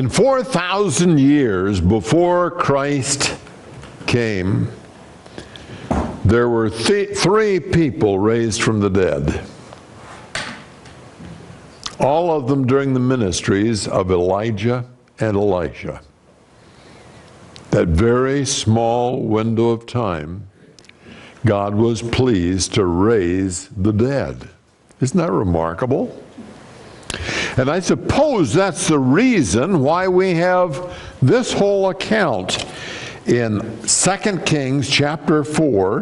In 4,000 years before Christ came, there were three people raised from the dead. All of them during the ministries of Elijah and Elisha. That very small window of time, God was pleased to raise the dead. Isn't that remarkable? And I suppose that's the reason why we have this whole account in 2 Kings chapter 4,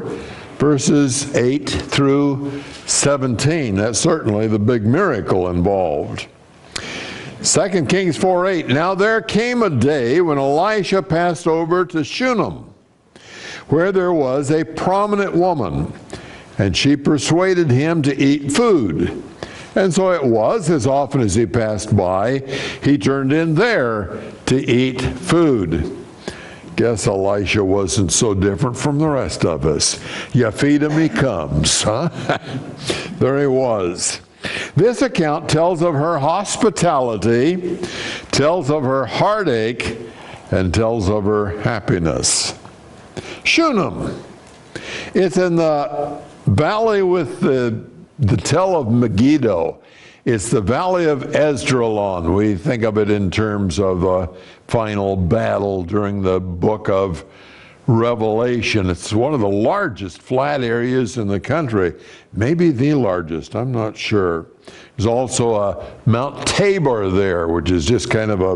verses 8 through 17. That's certainly the big miracle involved. 2 Kings 4:8. Now there came a day when Elisha passed over to Shunem, where there was a prominent woman, and she persuaded him to eat food. And so it was, as often as he passed by, he turned in there to eat food. Guess Elisha wasn't so different from the rest of us. You feed him, he comes, huh? There he was. This account tells of her hospitality, tells of her heartache, and tells of her happiness. Shunem. It's in the valley with the tell of Megiddo. It's the valley of Esdraelon. We think of it in terms of the final battle during the book of Revelation. It's one of the largest flat areas in the country. Maybe the largest, I'm not sure. There's also a Mount Tabor there, which is just kind of a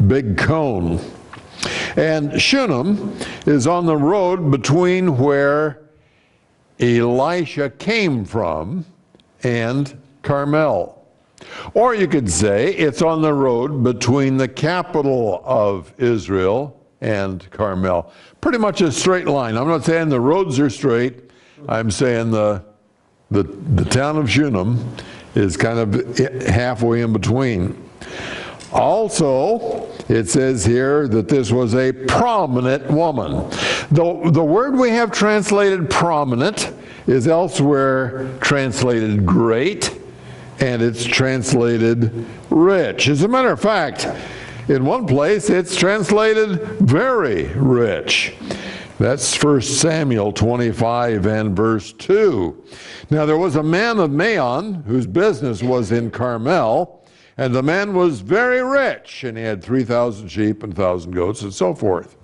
big cone. And Shunem is on the road between where Elisha came from and Carmel. Or you could say it's on the road between the capital of Israel and Carmel. Pretty much a straight line. I'm not saying the roads are straight. I'm saying the town of Shunem is kind of halfway in between. Also, it says here that this was a prominent woman. The word we have translated prominent is elsewhere translated great, and it's translated rich. As a matter of fact, in one place it's translated very rich. That's 1 Samuel 25 and verse 2. Now there was a man of Maon whose business was in Carmel, and the man was very rich, and he had 3,000 sheep and 1,000 goats and so forth.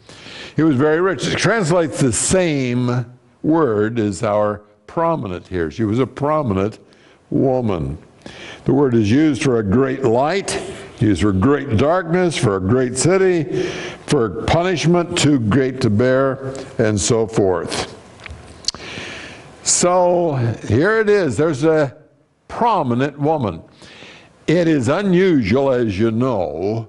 He was very rich. It translates the same word as our prominent here. She was a prominent woman. The word is used for a great light, used for great darkness, for a great city, for punishment too great to bear, and so forth. So here it is. There's a prominent woman. It is unusual, as you know,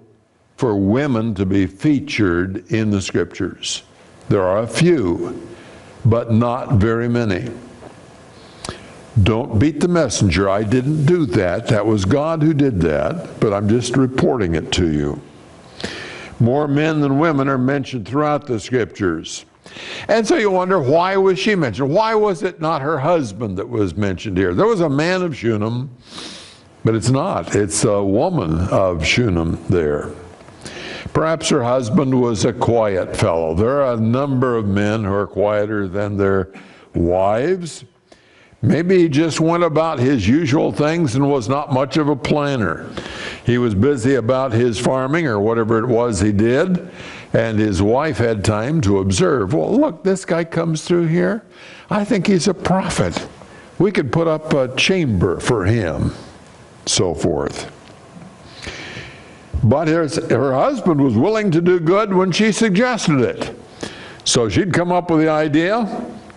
for women to be featured in the scriptures. There are a few, but not very many. Don't beat the messenger. I didn't do that. That was God who did that, but I'm just reporting it to you. More men than women are mentioned throughout the scriptures. And so you wonder, why was she mentioned? Why was it not her husband that was mentioned here? There was a man of Shunem, but it's not. It's a woman of Shunem there. Perhaps her husband was a quiet fellow. There are a number of men who are quieter than their wives. Maybe he just went about his usual things and was not much of a planner. He was busy about his farming or whatever it was he did, and his wife had time to observe. Well, look, this guy comes through here. I think he's a prophet. We could put up a chamber for him, so forth. But her husband was willing to do good when she suggested it. So she'd come up with the idea,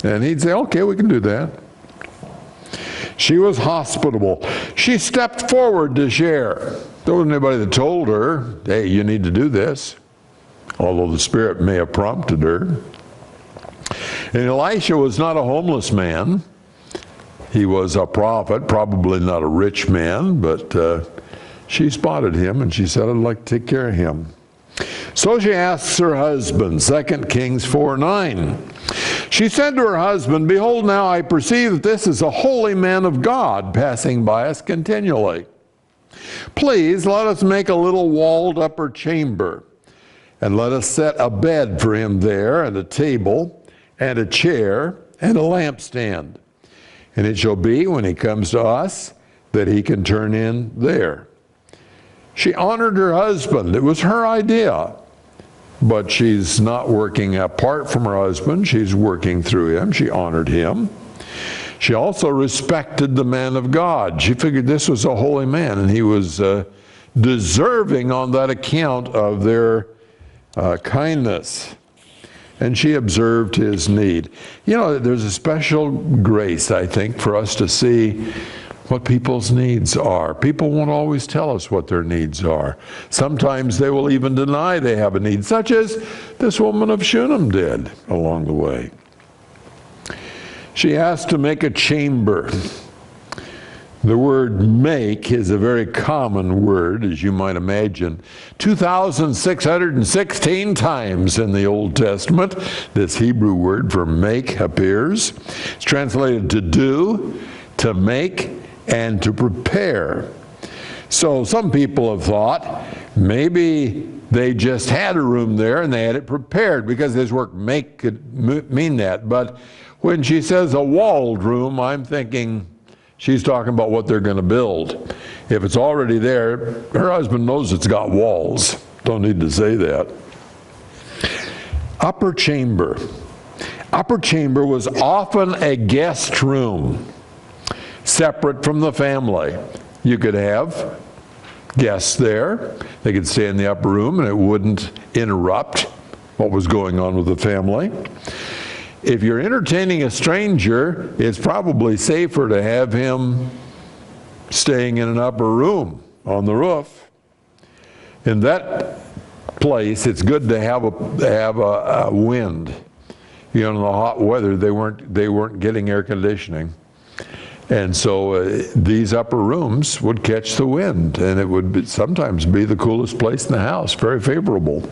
and he'd say, okay, we can do that. She was hospitable. She stepped forward to share. There wasn't anybody that told her, hey, you need to do this, although the Spirit may have prompted her. And Elisha was not a homeless man. He was a prophet, probably not a rich man, but she spotted him and she said, I'd like to take care of him. So she asks her husband, 2 Kings 4:9. She said to her husband, behold, now I perceive that this is a holy man of God passing by us continually. Please let us make a little walled upper chamber, and let us set a bed for him there, and a table, and a chair, and a lampstand. And it shall be, when he comes to us, that he can turn in there. She honored her husband. It was her idea. But she's not working apart from her husband. She's working through him. She honored him. She also respected the man of God. She figured this was a holy man, and he was deserving on that account of their kindness. And she observed his need. You know, there's a special grace, I think, for us to see what people's needs are. People won't always tell us what their needs are. Sometimes they will even deny they have a need, such as this woman of Shunem did along the way. She asked to make a chamber. The word make is a very common word, as you might imagine. 2,616 times in the Old Testament, this Hebrew word for make appears. It's translated to do, to make, and to prepare. So some people have thought maybe they just had a room there and they had it prepared, because this word make could mean that. But when she says a walled room, I'm thinking she's talking about what they're going to build. If it's already there, her husband knows it's got walls. Don't need to say that. Upper chamber. Upper chamber was often a guest room, separate from the family. You could have guests there. They could stay in the upper room and it wouldn't interrupt what was going on with the family. If you're entertaining a stranger, it's probably safer to have him staying in an upper room on the roof. In that place, it's good to have a wind. You know, in the hot weather, they weren't getting air conditioning. And so these upper rooms would catch the wind, and it would sometimes be the coolest place in the house, very favorable.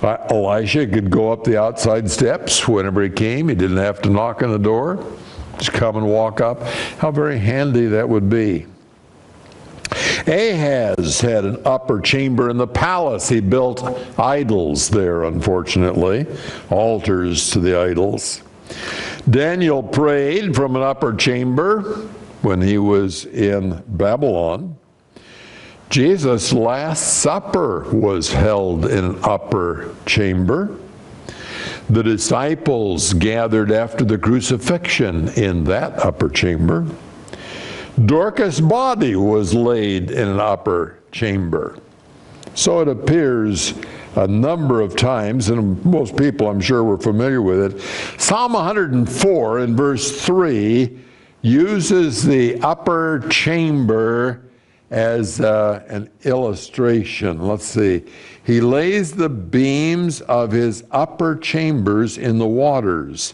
Elisha could go up the outside steps whenever he came. He didn't have to knock on the door. Just come and walk up. How very handy that would be. Ahaz had an upper chamber in the palace. He built idols there, unfortunately, altars to the idols. Daniel prayed from an upper chamber when he was in Babylon. Jesus' Last Supper was held in an upper chamber. The disciples gathered after the crucifixion in that upper chamber. Dorcas' body was laid in an upper chamber. So it appears a number of times, and most people I'm sure were familiar with it. Psalm 104 in verse 3 uses the upper chamber as an illustration. Let's see. He lays the beams of his upper chambers in the waters.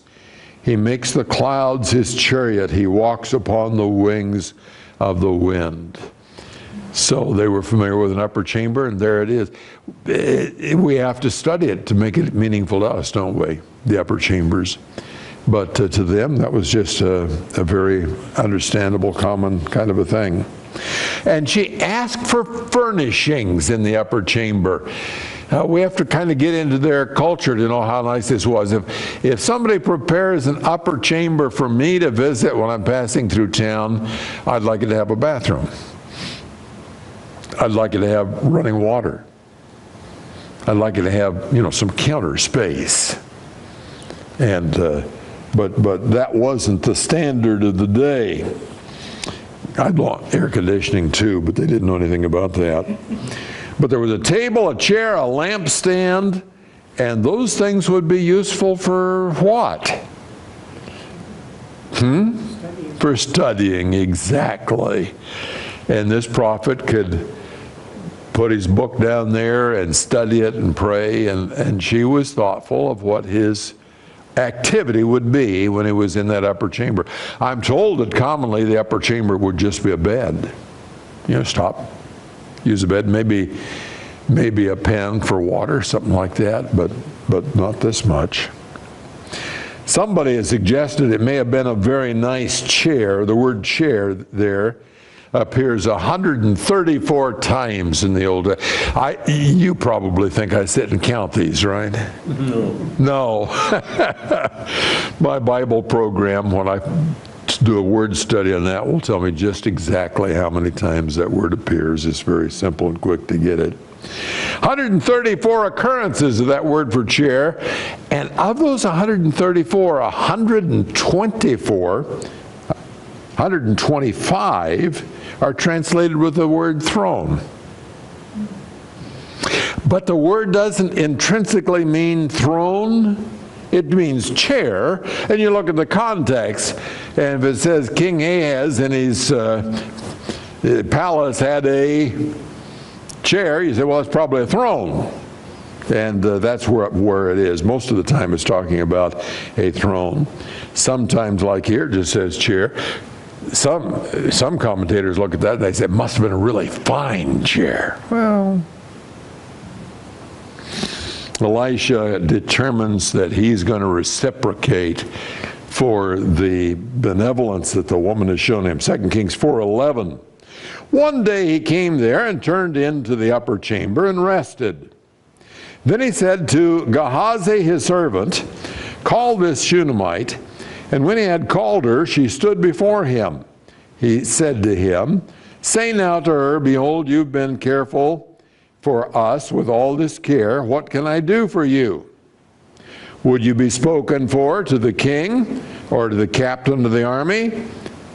He makes the clouds his chariot. He walks upon the wings of the wind. So they were familiar with an upper chamber, and there it is. We have to study it to make it meaningful to us, don't we? The upper chambers. But to them, that was just a very understandable, common kind of a thing. And she asked for furnishings in the upper chamber. We have to kind of get into their culture to know how nice this was. If somebody prepares an upper chamber for me to visit when I'm passing through town, I'd like it to have a bathroom. I'd like it to have running water. I'd like it to have, some counter space. And but that wasn't the standard of the day. I'd want air conditioning too, but they didn't know anything about that. But there was a table, a chair, a lampstand, and those things would be useful for what? For studying, exactly. And this prophet could put his book down there and study it and pray, and she was thoughtful of what his activity would be when he was in that upper chamber. I'm told that commonly the upper chamber would just be a bed. Stop, use a bed, maybe a pen for water, something like that, but not this much. Somebody has suggested it may have been a very nice chair. The word chair there appears 134 times in the Old Testament. You probably think I sit and count these, right? No. My Bible program, when I do a word study on that, will tell me just exactly how many times that word appears. It's very simple and quick to get it. 134 occurrences of that word for chair, and of those 134, 125 are translated with the word throne. But the word doesn't intrinsically mean throne. It means chair. And you look at the context, and if it says King Ahaz in his palace had a chair, you say, well, it's probably a throne. And that's where it is. Most of the time it's talking about a throne. Sometimes, like here, it just says chair. Some commentators look at that and they say, it must have been a really fine chair. Well, Elisha determines that he's going to reciprocate for the benevolence that the woman has shown him. 2 Kings 4:11. One day he came there and turned into the upper chamber and rested. Then he said to Gehazi his servant, call this Shunammite. And when he had called her, she stood before him. He said to him, say now to her, behold, you've been careful for us with all this care. What can I do for you? Would you be spoken for to the king or to the captain of the army?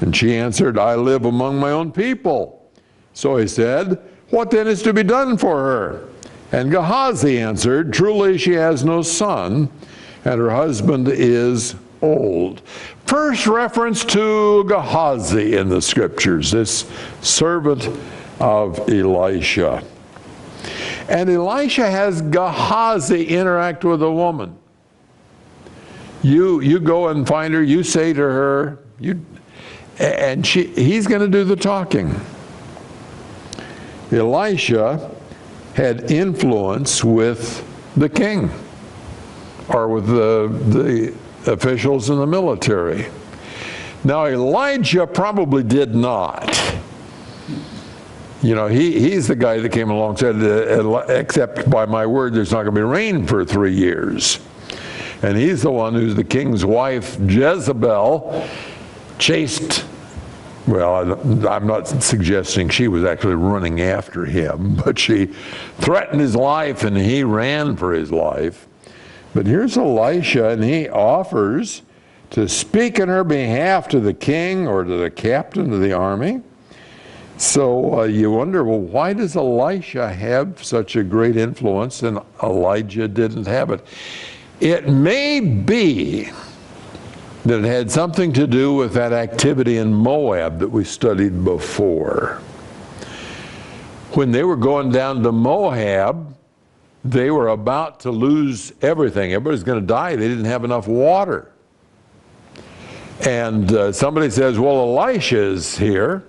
And she answered, I live among my own people. So he said, what then is to be done for her? And Gehazi answered, truly she has no son, and her husband is old. First reference to Gehazi in the scriptures, this servant of Elisha. And Elisha has Gehazi interact with a woman. You go and find her, you say to her, and he's going to do the talking. Elisha had influence with the king or with the officials in the military. Now Elijah probably did not. You know, he's the guy that came along and said, except by my word, there's not going to be rain for 3 years. And he's the one who's the king's wife, Jezebel, chased. Well, I'm not suggesting she was actually running after him, but she threatened his life and he ran for his life. But here's Elisha, and he offers to speak in her behalf to the king or to the captain of the army. So you wonder, well, why does Elisha have such a great influence and Elijah didn't have it? It may be that it had something to do with that activity in Moab that we studied before. When they were going down to Moab, they were about to lose everything. Everybody's going to die. They didn't have enough water. And somebody says, well, Elisha is here.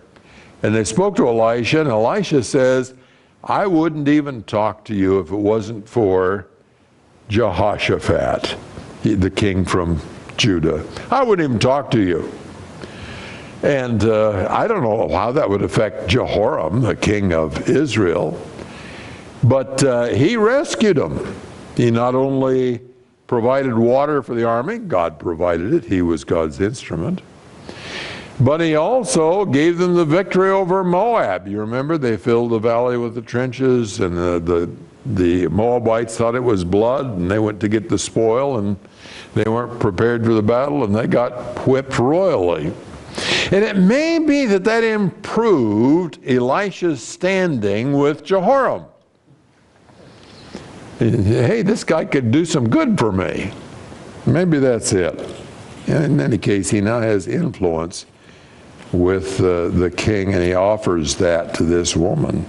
And they spoke to Elisha, and Elisha says, I wouldn't even talk to you if it wasn't for Jehoshaphat, the king from Judah. I wouldn't even talk to you. And I don't know how that would affect Jehoram, the king of Israel, but he rescued him. He not only provided water for the army, God provided it, he was God's instrument, but he also gave them the victory over Moab. You remember, they filled the valley with the trenches, and the Moabites thought it was blood, and they went to get the spoil, and they weren't prepared for the battle, and they got whipped royally. And it may be that that improved Elisha's standing with Jehoram. Hey, this guy could do some good for me. Maybe that's it. And in any case, he now has influence with the king, and he offers that to this woman.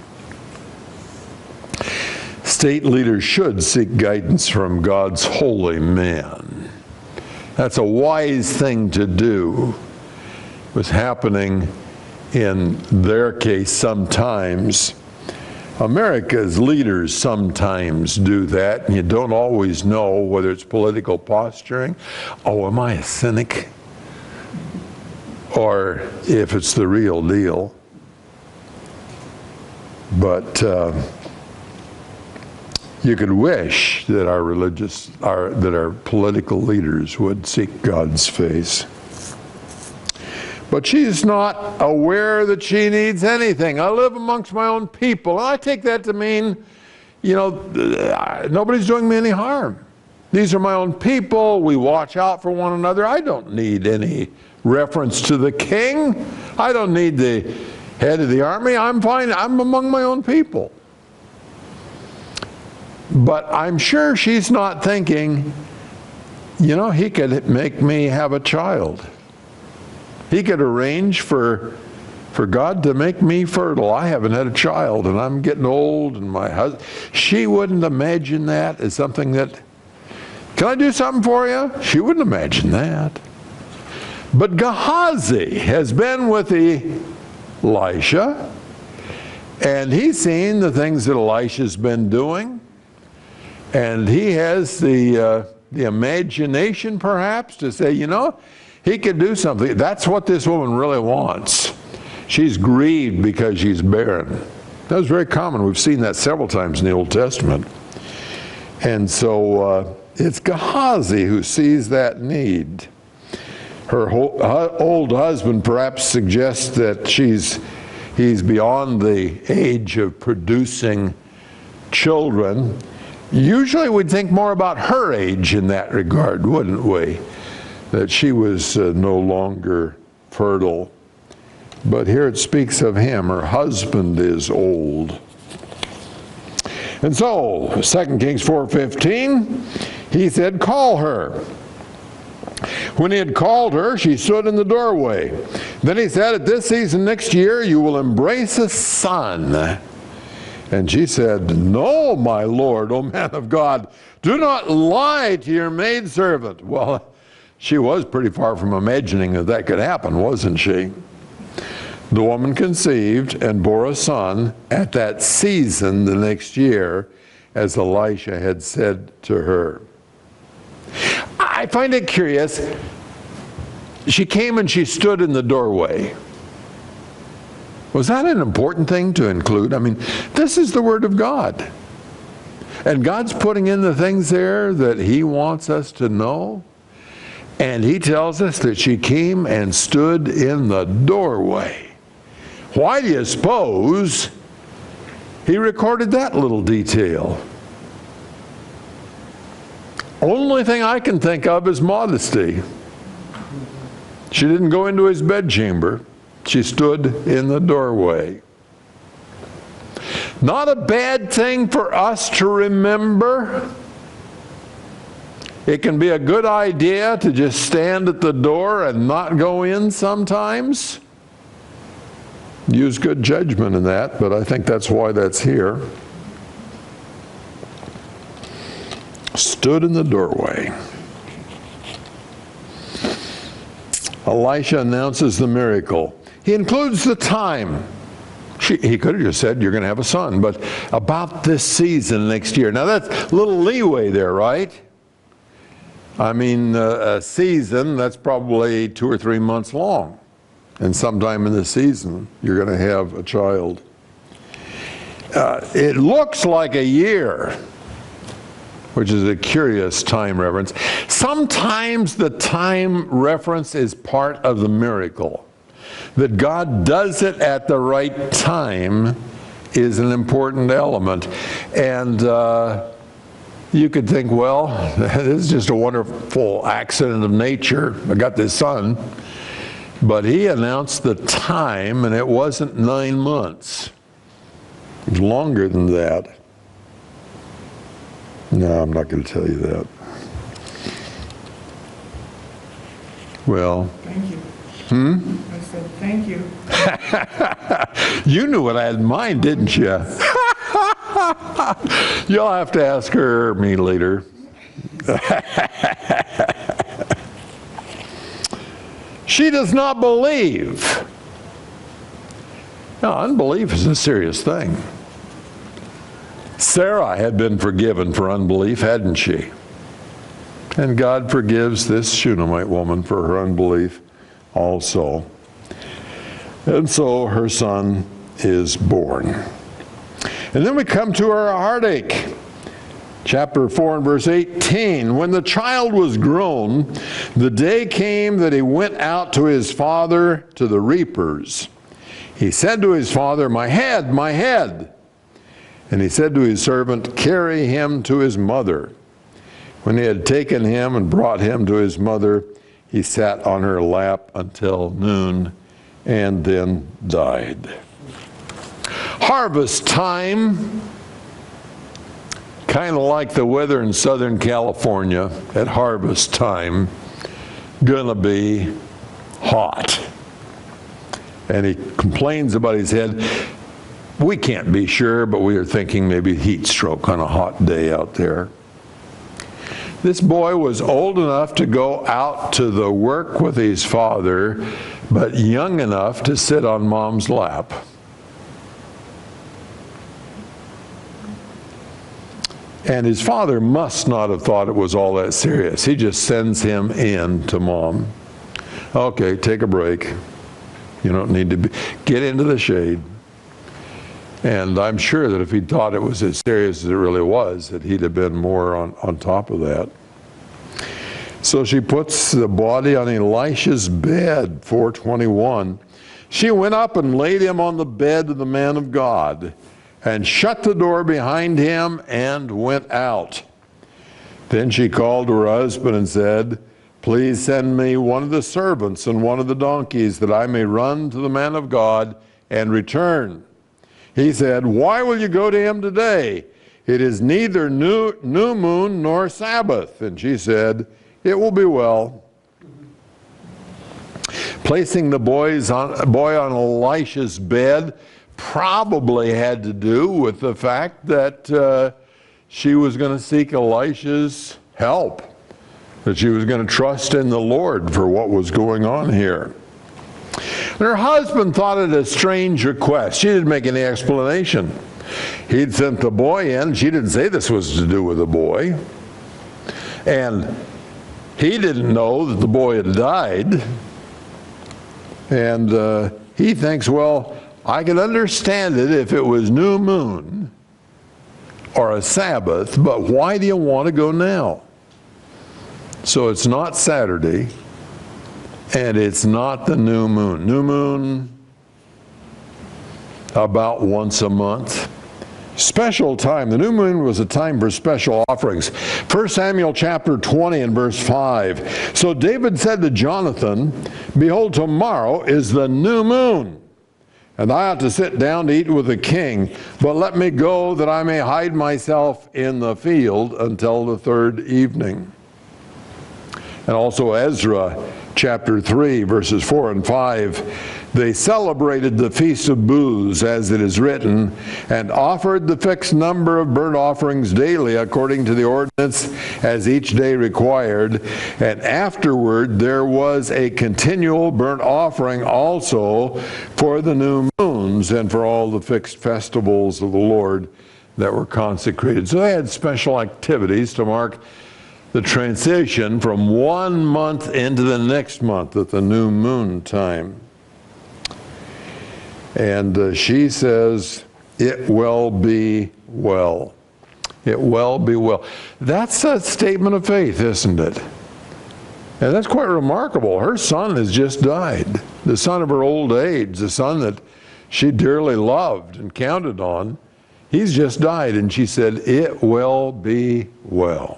State leaders should seek guidance from God's holy man. That's a wise thing to do. It was happening in their case sometimes. America's leaders sometimes do that, and you don't always know whether it's political posturing. Oh, am I a cynic? Or if it's the real deal. But you could wish that our political leaders would seek God's face. But she's not aware that she needs anything. I live amongst my own people. And I take that to mean, you know, nobody's doing me any harm. These are my own people. We watch out for one another. I don't need any reference to the king. I don't need the head of the army. I'm fine. I'm among my own people. But I'm sure she's not thinking, you know, he could make me have a child. He could arrange for God to make me fertile. I haven't had a child, and I'm getting old, and my husband. She wouldn't imagine that as something that, can I do something for you? She wouldn't imagine that. But Gehazi has been with Elisha, and he's seen the things that Elisha's been doing, and he has the imagination, perhaps, to say, you know, he could do something. That's what this woman really wants. She's grieved because she's barren. That was very common. We've seen that several times in the Old Testament. And so it's Gehazi who sees that need. Her old husband perhaps suggests that he's beyond the age of producing children. Usually we'd think more about her age in that regard, wouldn't we? That she was no longer fertile. But here it speaks of him. Her husband is old. And so, 2 Kings 4:15, he said, call her. When he had called her, she stood in the doorway. Then he said, at this season next year, you will embrace a son. And she said, no, my Lord, O man of God, do not lie to your maidservant. Well, she was pretty far from imagining that could happen, wasn't she? The woman conceived and bore a son at that season the next year, as Elisha had said to her. I find it curious. She came and she stood in the doorway. Was that an important thing to include? I mean, this is the Word of God. And God's putting in the things there that He wants us to know. And He tells us that she came and stood in the doorway. Why do you suppose He recorded that little detail? Only thing I can think of is modesty. She didn't go into his bedchamber. She stood in the doorway. Not a bad thing for us to remember. It can be a good idea to just stand at the door and not go in sometimes. Use good judgment in that, but I think that's why that's here. Stood in the doorway. Elisha announces the miracle. He includes the time. He could have just said, you're going to have a son, but about this season next year. Now that's a little leeway there, right? I mean, a season, that's probably 2 or 3 months long. And sometime in the season, you're going to have a child. It looks like a year, which is a curious time reference. Sometimes the time reference is part of the miracle. That God does it at the right time is an important element. And you could think, well, this is just a wonderful accident of nature. I got this son. But he announced the time, and it wasn't 9 months. It was longer than that. No, I'm not going to tell you that. Well. Thank you. I said thank you. You knew what I had in mind, didn't you? You'll have to ask her or me later. She does not believe. Now, unbelief is a serious thing. Sarah had been forgiven for unbelief, hadn't she? And God forgives this Shunammite woman for her unbelief also. And so her son is born. And then we come to our heartache. Chapter 4 and verse 18. When the child was grown, the day came that he went out to his father to the reapers. He said to his father, "My head, my head." And he said to his servant, "Carry him to his mother." When he had taken him and brought him to his mother, he sat on her lap until noon and then died. Harvest time, kind of like the weather in Southern California at harvest time, gonna be hot. And he complains about his head. We can't be sure, but we are thinking maybe heat stroke on a hot day out there. This boy was old enough to go out to the work with his father, but young enough to sit on mom's lap. And his father must not have thought it was all that serious. He just sends him in to mom. Okay, take a break. You don't need to get into the shade. And I'm sure that if he thought it was as serious as it really was, that he'd have been more on top of that. So she puts the body on Elisha's bed, 4:21. She went up and laid him on the bed of the man of God, and shut the door behind him and went out. Then she called to her husband and said, "Please send me one of the servants and one of the donkeys, that I may run to the man of God and return." He said, "Why will you go to him today? It is neither new moon nor Sabbath." And she said, "It will be well." Placing the boy on Elisha's bed probably had to do with the fact that she was going to seek Elisha's help, that she was going to trust in the Lord for what was going on here. And her husband thought it a strange request. She didn't make any explanation. He'd sent the boy in. She didn't say this was to do with the boy. And he didn't know that the boy had died. And he thinks, well, I could understand it if it was new moon or a Sabbath, but why do you want to go now? So it's not Saturday, and it's not the new moon. New moon about once a month. Special time. The new moon was a time for special offerings. 1 Samuel chapter 20 and verse 5. So David said to Jonathan, "Behold, tomorrow is the new moon, and I ought to sit down to eat with the king. But let me go, that I may hide myself in the field until the third evening." And also Ezra chapter 3, verses 4 and 5. They celebrated the Feast of Booths, as it is written, and offered the fixed number of burnt offerings daily, according to the ordinance, as each day required. And afterward there was a continual burnt offering also for the new moons and for all the fixed festivals of the Lord that were consecrated. So they had special activities to mark the transition from one month into the next month at the new moon time. And she says, "It will be well." It will be well. That's a statement of faith, isn't it? And that's quite remarkable. Her son has just died. The son of her old age, the son that she dearly loved and counted on, he's just died. And she said, "It will be well."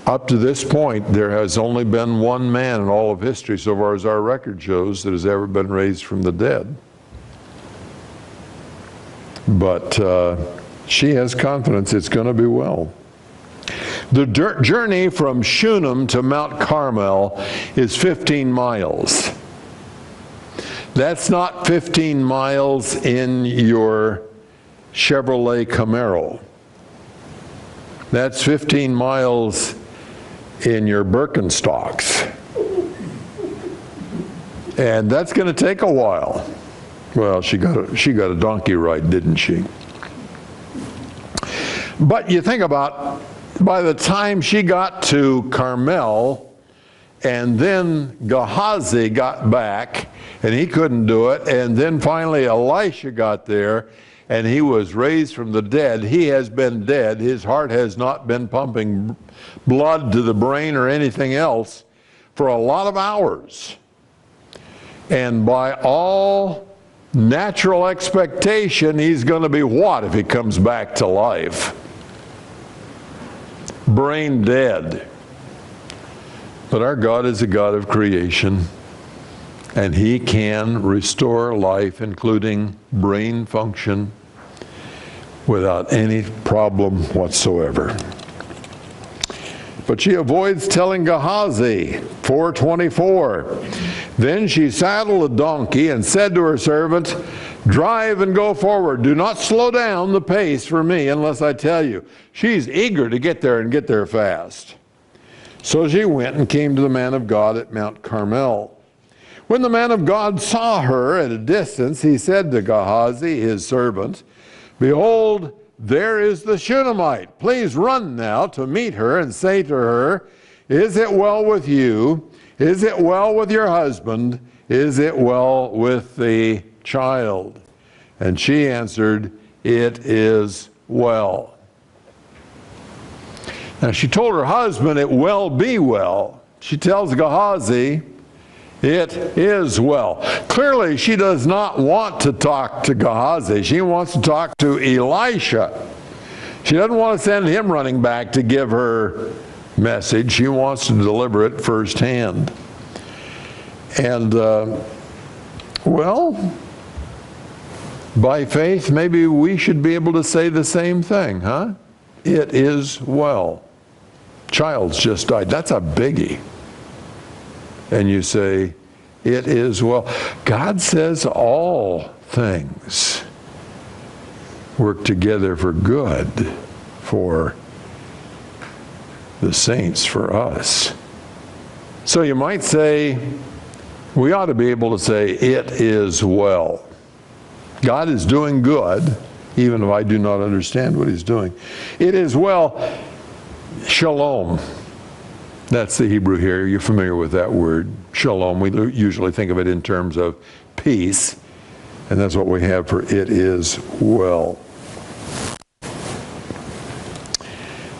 Up to this point, there has only been one man in all of history, so far as our record shows, that has ever been raised from the dead. But she has confidence it's going to be well. The journey from Shunem to Mount Carmel is 15 miles. That's not 15 miles in your Chevrolet Camaro. That's 15 miles in your Birkenstocks. And that's going to take a while. Well, she got a donkey ride, didn't she? But you think about, by the time she got to Carmel, and then Gehazi got back, and he couldn't do it, and then finally Elisha got there, and he was raised from the dead. He has been dead. His heart has not been pumping blood to the brain or anything else for a lot of hours. And by all natural expectation, he's going to be what if he comes back to life? Brain dead. But our God is a God of creation, and he can restore life, including brain function, without any problem whatsoever. But she avoids telling Gehazi, 4:24. Then she saddled a donkey and said to her servant, drive and go forward. Do not slow down the pace for me unless I tell you. She's eager to get there and get there fast. So she went and came to the man of God at Mount Carmel. When the man of God saw her at a distance, he said to Gehazi, his servant, behold, there is the Shunammite. Please run now to meet her and say to her, is it well with you? Is it well with your husband? Is it well with the child? And she answered, it is well. Now she told her husband, it will be well. She tells Gehazi, it is well. Clearly, she does not want to talk to Gehazi. She wants to talk to Elisha. She doesn't want to send him running back to give her message. She wants to deliver it firsthand. And, well, by faith, maybe we should be able to say the same thing, huh? It is well. Child's just died. That's a biggie. And you say, it is well. God says all things work together for good for the saints, for us. So you might say, we ought to be able to say, it is well. God is doing good, even if I do not understand what he's doing. It is well. Shalom. That's the Hebrew here. You're familiar with that word, shalom. We usually think of it in terms of peace, and that's what we have for it is well.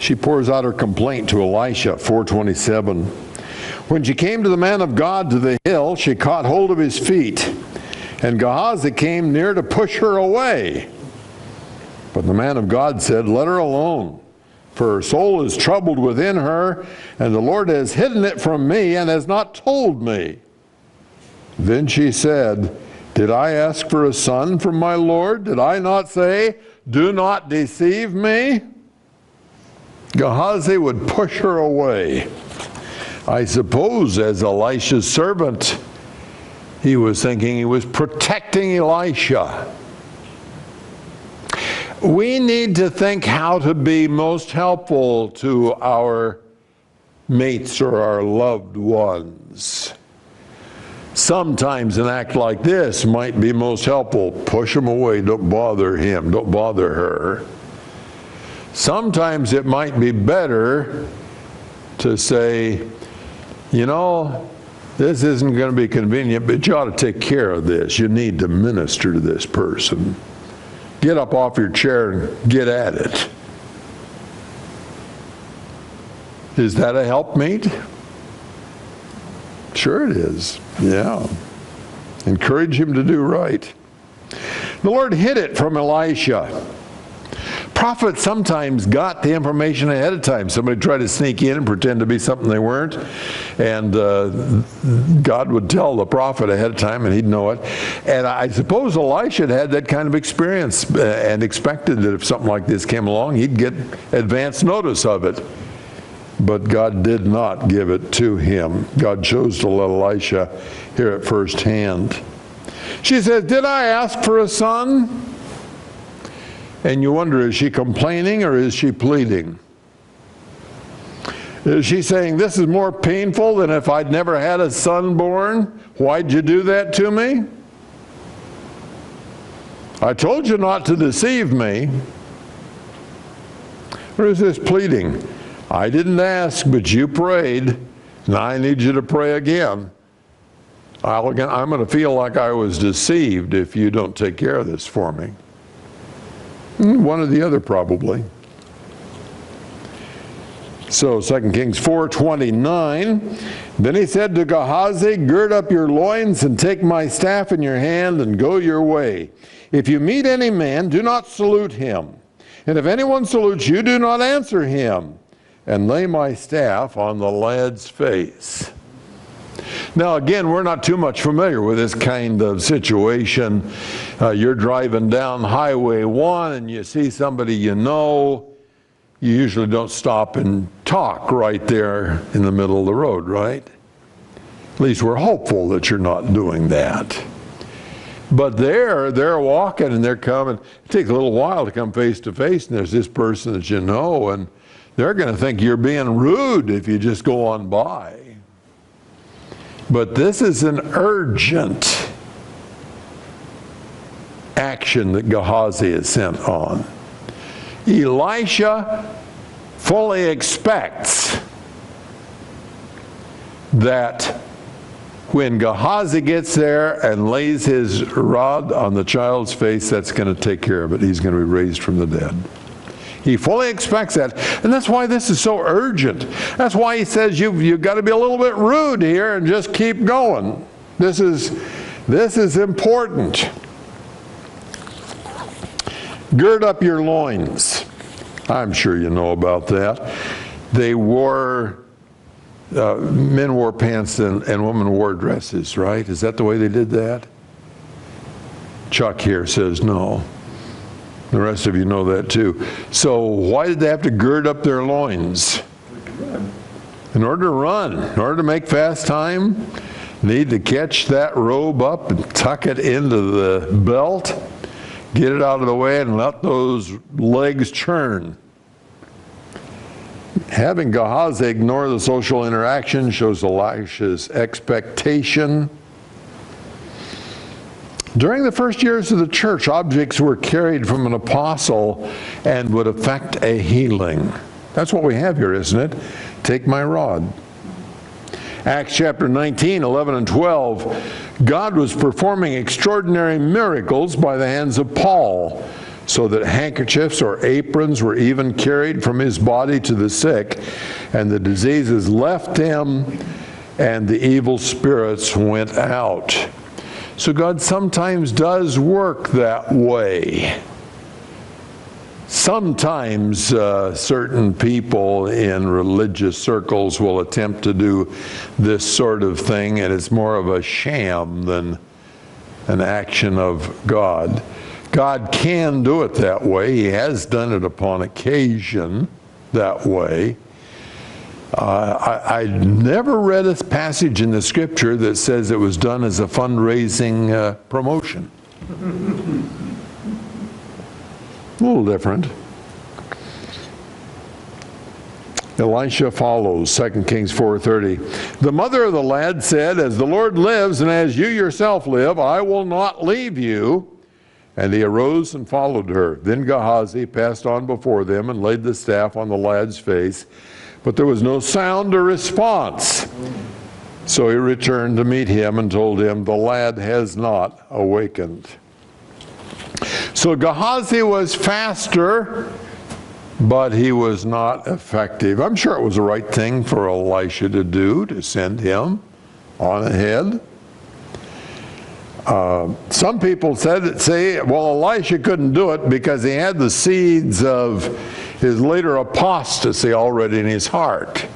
She pours out her complaint to Elisha, 4:27. When she came to the man of God to the hill, she caught hold of his feet, and Gehazi came near to push her away. But the man of God said, let her alone, for her soul is troubled within her, and the Lord has hidden it from me and has not told me. Then she said, did I ask for a son from my Lord? Did I not say, do not deceive me? Gehazi would push her away. I suppose as Elisha's servant, he was thinking he was protecting Elisha. We need to think how to be most helpful to our mates or our loved ones. Sometimes an act like this might be most helpful. Push them away. Don't bother him. Don't bother her. Sometimes it might be better to say, you know, this isn't going to be convenient, but you ought to take care of this. You need to minister to this person. Get up off your chair and get at it. Is that a helpmeet? Sure it is. Yeah. Encourage him to do right. The Lord hid it from Elisha. Prophets sometimes got the information ahead of time. Somebody tried to sneak in and pretend to be something they weren't. And God would tell the prophet ahead of time and he'd know it. And I suppose Elisha had that kind of experience and expected that if something like this came along, he'd get advance notice of it. But God did not give it to him. God chose to let Elisha hear it firsthand. She says, did I ask for a son? And you wonder, is she complaining or is she pleading? Is she saying, this is more painful than if I'd never had a son born? Why'd you do that to me? I told you not to deceive me. Or is this pleading? I didn't ask, but you prayed. Now I need you to pray again. I'm going to feel like I was deceived if you don't take care of this for me. One or the other, probably. So 2 Kings 4:29, then he said to Gehazi, gird up your loins and take my staff in your hand and go your way. If you meet any man, do not salute him. And if anyone salutes you, do not answer him. And lay my staff on the lad's face. Now again, we're not too much familiar with this kind of situation. You're driving down Highway 1 and you see somebody you know. You usually don't stop and talk right there in the middle of the road, right? At least we're hopeful that you're not doing that. But they're walking and they're coming. It takes a little while to come face to face, and there's this person that you know, and they're going to think you're being rude if you just go on by. But this is an urgent action that Gehazi is sent on. Elisha fully expects that when Gehazi gets there and lays his rod on the child's face, that's going to take care of it. He's going to be raised from the dead. He fully expects that. And that's why this is so urgent. That's why he says you've got to be a little bit rude here and just keep going. This is important. Gird up your loins. I'm sure you know about that. They wore, men wore pants and women wore dresses, right? Is that the way they did that? Chuck here says no. The rest of you know that too. So why did they have to gird up their loins? In order to run, in order to make fast time, need to catch that robe up and tuck it into the belt, get it out of the way and let those legs churn. Having Gehazi ignore the social interaction shows Elisha's expectation. During the first years of the church, objects were carried from an apostle and would effect a healing. That's what we have here, isn't it? Take my rod. Acts chapter 19, 11 and 12, God was performing extraordinary miracles by the hands of Paul, so that handkerchiefs or aprons were even carried from his body to the sick, and the diseases left him, and the evil spirits went out. So God sometimes does work that way. Sometimes certain people in religious circles will attempt to do this sort of thing, and it's more of a sham than an action of God. God can do it that way. He has done it upon occasion that way. I never read a passage in the scripture that says it was done as a fundraising promotion. A little different. Elisha follows, 2 Kings 4:30. The mother of the lad said, as the Lord lives and as you yourself live, I will not leave you. And he arose and followed her. Then Gehazi passed on before them and laid the staff on the lad's face. But there was no sound or response. So he returned to meet him and told him, the lad has not awakened. So Gehazi was faster, but he was not effective. I'm sure it was the right thing for Elisha to do, to send him on ahead. Some people say, well, Elisha couldn't do it because he had the seeds of his later apostasy already in his heart.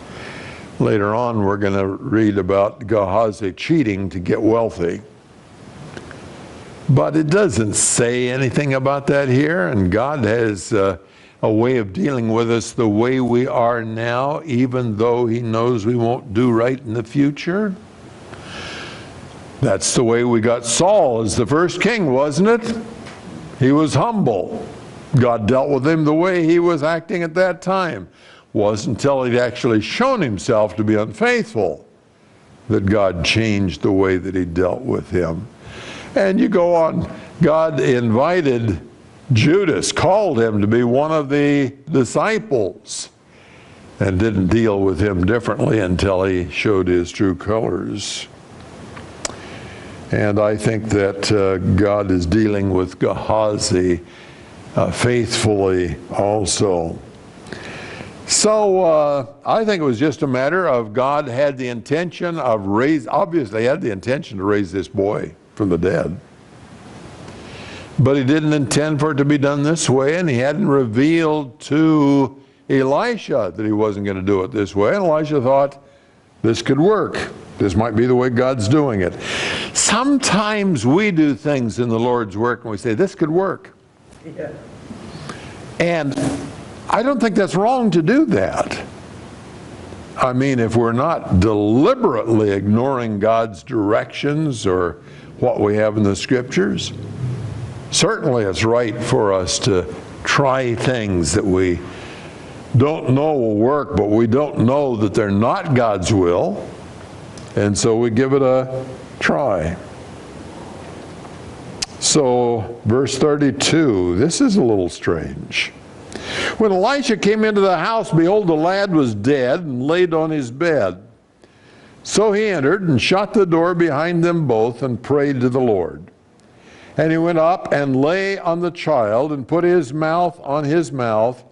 Later on, we're going to read about Gehazi cheating to get wealthy. But it doesn't say anything about that here, and God has a way of dealing with us the way we are now, even though he knows we won't do right in the future. That's the way we got Saul as the first king, wasn't it? He was humble. God dealt with him the way he was acting at that time. Wasn't until he'd actually shown himself to be unfaithful that God changed the way that he dealt with him. And you go on, God invited Judas, called him to be one of the disciples, and didn't deal with him differently until he showed his true colors. And I think that God is dealing with Gehazi faithfully also. So I think it was just a matter of God had the intention of obviously had the intention to raise this boy from the dead. But he didn't intend for it to be done this way, and he hadn't revealed to Elisha that he wasn't going to do it this way. And Elisha thought, this could work. This might be the way God's doing it. Sometimes we do things in the Lord's work and we say, this could work. Yeah. And I don't think that's wrong to do that. I mean, if we're not deliberately ignoring God's directions or what we have in the Scriptures, certainly it's right for us to try things that we don't know will work, but we don't know that they're not God's will, and so we give it a try. So, verse 32, this is a little strange. When Elisha came into the house, behold, the lad was dead and laid on his bed. So he entered and shut the door behind them both and prayed to the Lord. And he went up and lay on the child and put his mouth on his mouth,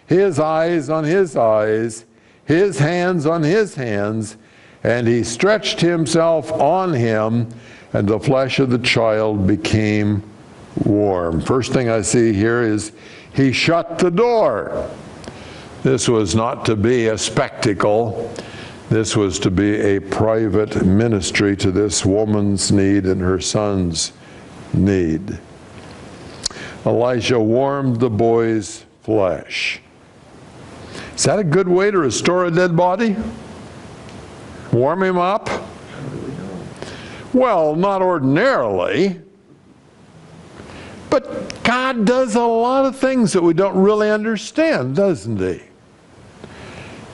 his eyes on his eyes, his hands on his hands, and he stretched himself on him, and the flesh of the child became warm. First thing I see here is he shut the door. This was not to be a spectacle. This was to be a private ministry to this woman's need and her son's need. Elisha warmed the boy's flesh. Is that a good way to restore a dead body? Warm him up? Well, not ordinarily. But God does a lot of things that we don't really understand, doesn't he?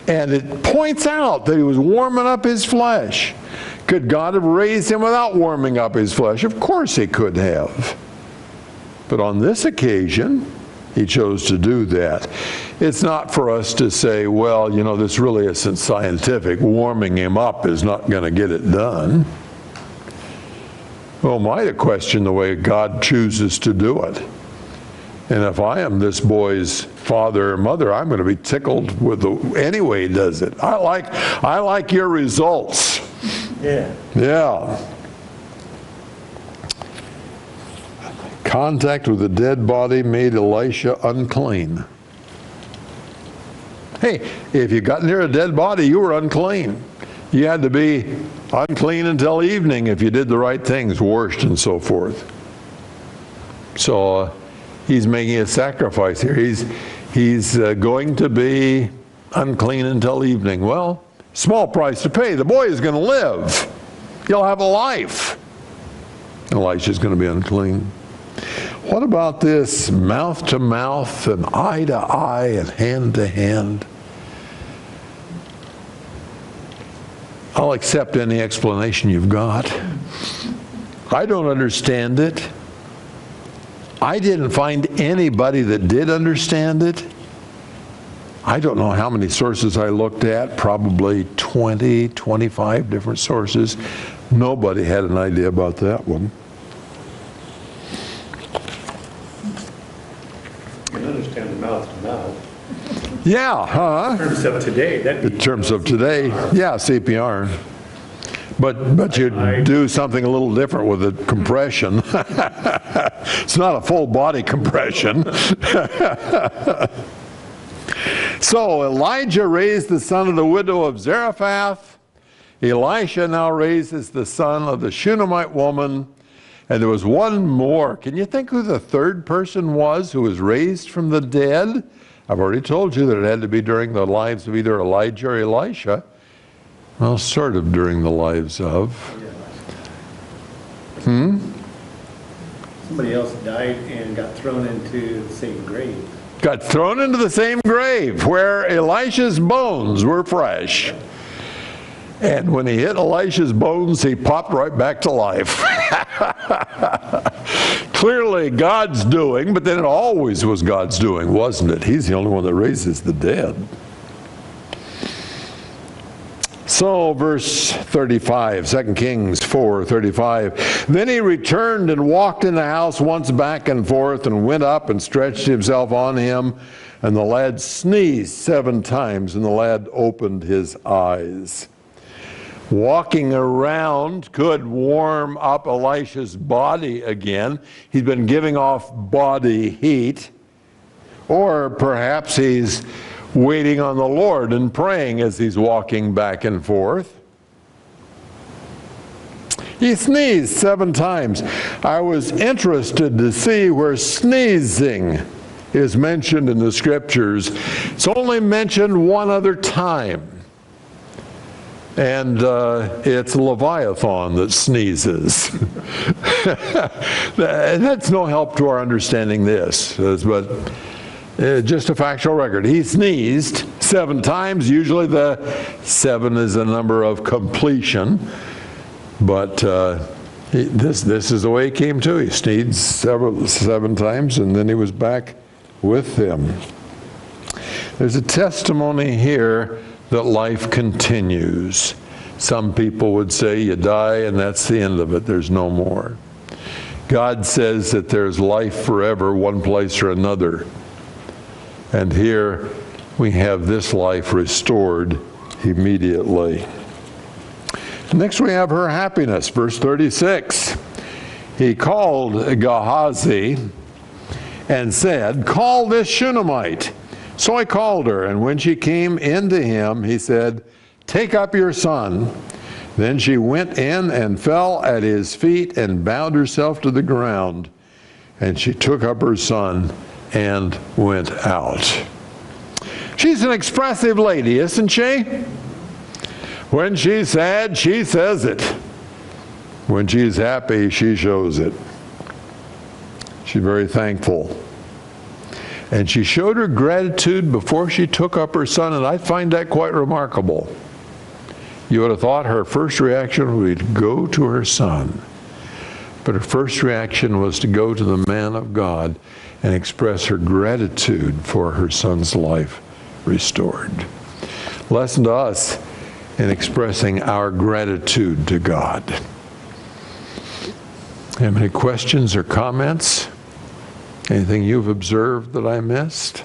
And it points out that he was warming up his flesh. Could God have raised him without warming up his flesh? Of course he could have. But on this occasion, he chose to do that. It's not for us to say, well, you know, this really isn't scientific. Warming him up is not going to get it done. Well, am I to question the way God chooses to do it? And if I am this boy's father or mother, I'm going to be tickled with the any way he does it. I like your results. Yeah. Yeah. Contact with the dead body made Elisha unclean. Hey, if you got near a dead body, you were unclean. You had to be unclean until evening if you did the right things, washed and so forth. So he's making a sacrifice here. He's going to be unclean until evening. Well, small price to pay. The boy is going to live. He'll have a life. Elisha's going to be unclean. What about this mouth to mouth and eye to eye and hand to hand? I'll accept any explanation you've got. I don't understand it. I didn't find anybody that did understand it. I don't know how many sources I looked at, probably 20, 25 different sources. Nobody had an idea about that one. You can understand the mouth to mouth. Yeah, huh? In terms of today, that'd be... In terms of today, yeah, CPR. But you do something a little different with the compression. It's not a full body compression. So Elijah raised the son of the widow of Zarephath. Elisha now raises the son of the Shunammite woman. And there was one more. Can you think who the third person was who was raised from the dead? I've already told you that it had to be during the lives of either Elijah or Elisha. Well, sort of during the lives of. Somebody else died and got thrown into the same grave. Got thrown into the same grave where Elisha's bones were fresh. And when he hit Elisha's bones, he popped right back to life. Clearly God's doing, but then it always was God's doing, wasn't it? He's the only one that raises the dead. So, verse 35, 2 Kings 4:35. Then he returned and walked in the house once back and forth and went up and stretched himself on him. And the lad sneezed 7 times, and the lad opened his eyes. Walking around could warm up Elisha's body again. He's been giving off body heat. Or perhaps he's waiting on the Lord and praying as he's walking back and forth. He sneezed 7 times. I was interested to see where sneezing is mentioned in the scriptures. It's only mentioned one other time. And it's Leviathan that sneezes. That's no help to our understanding this, but just a factual record. He sneezed 7 times. Usually the 7 is a number of completion. But this is the way he came to. He sneezed 7 times, and then he was back with them. There's a testimony here that life continues. Some people would say you die and that's the end of it. There's no more. God says that there's life forever, one place or another. And here we have this life restored immediately. Next we have her happiness, verse 36. He called Gehazi and said, "Call this Shunammite." So I called her, and when she came in to him, he said, "Take up your son." Then she went in and fell at his feet and bowed herself to the ground. And she took up her son and went out. She's an expressive lady, isn't she? When she's sad, she says it. When she's happy, she shows it. She's very thankful. And she showed her gratitude before she took up her son, and I find that quite remarkable. You would have thought her first reaction would be to go to her son. But her first reaction was to go to the man of God and express her gratitude for her son's life restored. Lesson to us in expressing our gratitude to God. Have any questions or comments? Anything you've observed that I missed?